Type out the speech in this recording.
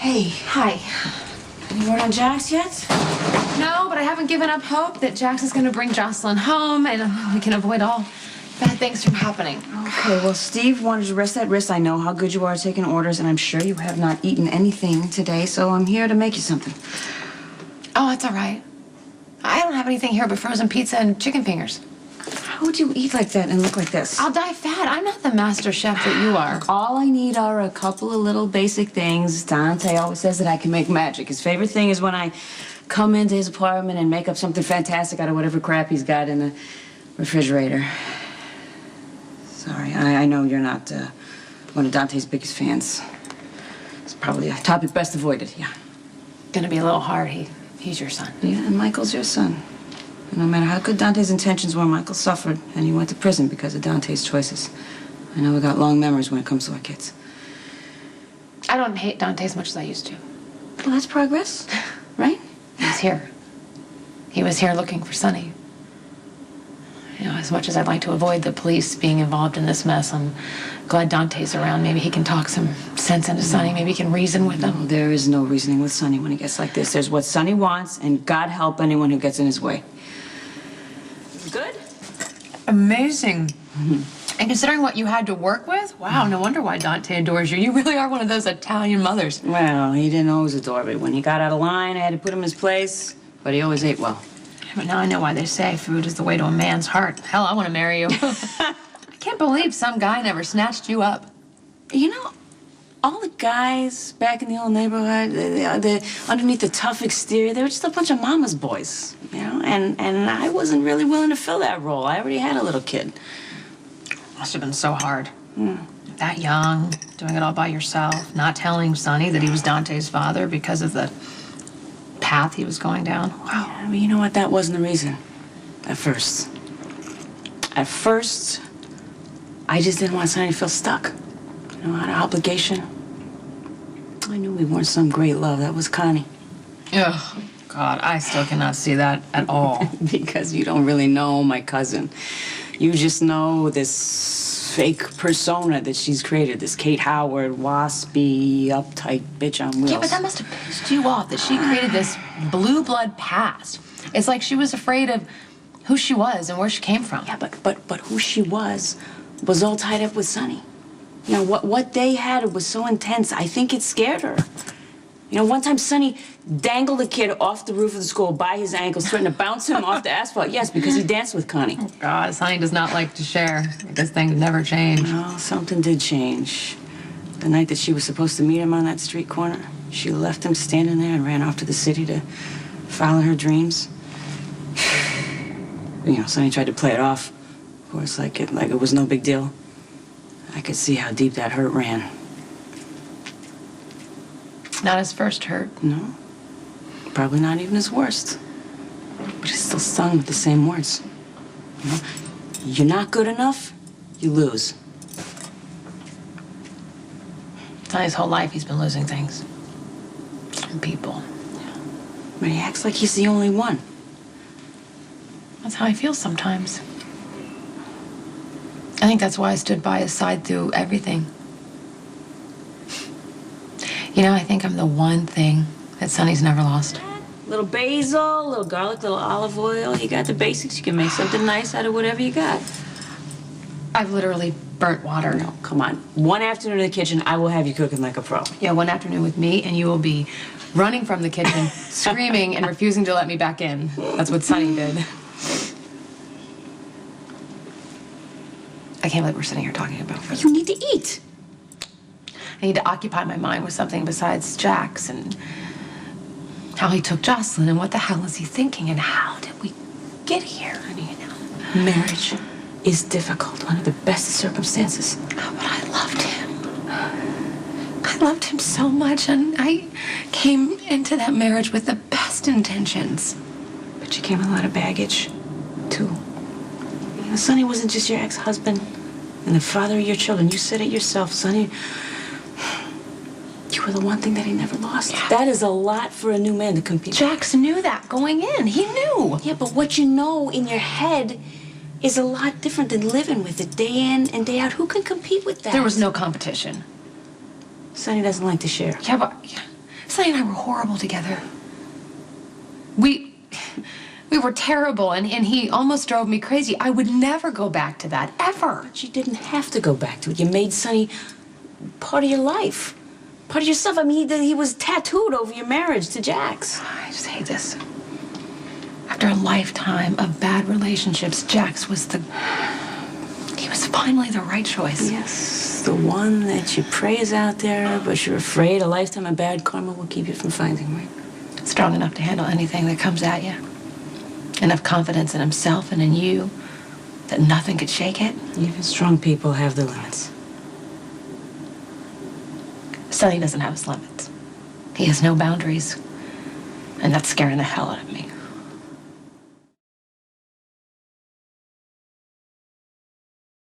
Hey. Hi. Any word on Jax yet? No, but I haven't given up hope that Jax is going to bring Jocelyn home and we can avoid all bad things from happening. Okay, well, Steve wanted to rest that wrist. I know how good you are at taking orders, and I'm sure you have not eaten anything today, so I'm here to make you something. Oh, it's all right. I don't have anything here but frozen pizza and chicken fingers. How would you eat like that and look like this? I'll die fat. I'm not the master chef that you are. All I need are a couple of little basic things. Dante always says that I can make magic. His favorite thing is when I come into his apartment and make up something fantastic out of whatever crap he's got in the refrigerator. Sorry, I know you're not one of Dante's biggest fans. It's probably a topic best avoided, yeah. Gonna be a little hard. He's your son. Yeah, and Michael's your son. And no matter how good Dante's intentions were, Michael suffered, and he went to prison because of Dante's choices. I know we got long memories when it comes to our kids. I don't hate Dante as much as I used to. Well, that's progress, right? He's here. He was here looking for Sonny. You know, as much as I'd like to avoid the police being involved in this mess, I'm glad Dante's around. Maybe he can talk some sense into Sonny. Maybe he can reason with him. No, there is no reasoning with Sonny when he gets like this. There's what Sonny wants, and God help anyone who gets in his way. Good? Amazing. And considering what you had to work with, wow, no wonder why Dante adores you. You really are one of those Italian mothers. Well, he didn't always adore me. When he got out of line, I had to put him in his place, but he always ate well. But now I know why they say food is the way to a man's heart. Hell, I want to marry you. I can't believe some guy never snatched you up. You know, all the guys back in the old neighborhood, they're underneath the tough exterior, they were just a bunch of mama's boys, you know? And I wasn't really willing to fill that role. I already had a little kid. Must have been so hard. That young, doing it all by yourself, not telling Sonny that he was Dante's father because of the path he was going down. Wow. I mean, you know what? That wasn't the reason. At first. At first, I just didn't want Sonny to feel stuck. You know, out of obligation. I knew we weren't some great love. That was Connie. Oh, God, I still cannot see that at all. Because you don't really know my cousin. You just know this fake persona that she's created. This Kate Howard, waspy, uptight bitch on wheels. Yeah, but that must have pissed you off that she created this blue blood past. It's like she was afraid of who she was and where she came from. Yeah, but who she was all tied up with Sonny. You know, what they had was so intense, I think it scared her. You know, one time Sonny dangled a kid off the roof of the school by his ankles, threatened to bounce him off the asphalt. Yes, because he danced with Connie. Oh, God, Sonny does not like to share. This thing never changed. Well, something did change. The night that she was supposed to meet him on that street corner, she left him standing there and ran off to the city to follow her dreams. You know, Sonny tried to play it off, of course, like it was no big deal. I could see how deep that hurt ran. Not his first hurt. No. Probably not even his worst. But it still stung with the same words. You know, you're not good enough, you lose. Sonny's whole life he's been losing things. And people. Yeah. But he acts like he's the only one. That's how I feel sometimes. I think that's why I stood by his side through everything. You know, I think I'm the one thing that Sonny's never lost. Little basil, little garlic, little olive oil. You got the basics. You can make something nice out of whatever you got. I've literally burnt water. No, come on. One afternoon in the kitchen, I will have you cooking like a pro. Yeah, one afternoon with me, and you will be running from the kitchen, screaming and refusing to let me back in. That's what Sonny did. I can't believe we're sitting here talking about food. You need to eat. I need to occupy my mind with something besides Jax and how he took Jocelyn and what the hell is he thinking and how did we get here? I mean, marriage is difficult under the best of circumstances. Oh, but I loved him. I loved him so much, and I came into that marriage with the best intentions. But you came with a lot of baggage, too. You know, Sonny wasn't just your ex-husband and the father of your children. You said it yourself, Sonny. You were the one thing that he never lost. Yeah. That is a lot for a new man to compete with. Jax knew that going in. He knew. Yeah, but what you know in your head is a lot different than living with it day in and day out. Who can compete with that? There was no competition. Sonny doesn't like to share. Yeah, but Sonny and I were horrible together. We were terrible, and he almost drove me crazy. I would never go back to that, ever. But you didn't have to go back to it. You made Sonny part of your life, part of yourself. I mean, he was tattooed over your marriage to Jax. I just hate this. After a lifetime of bad relationships, Jax was he was finally the right choice. Yes, the one that you pray is out there, but you're afraid a lifetime of bad karma will keep you from finding, right? Strong enough to handle anything that comes at you. Enough confidence in himself and in you that nothing could shake it. Even strong people have their limits. Sonny doesn't have his limits. He has no boundaries. And that's scaring the hell out of me.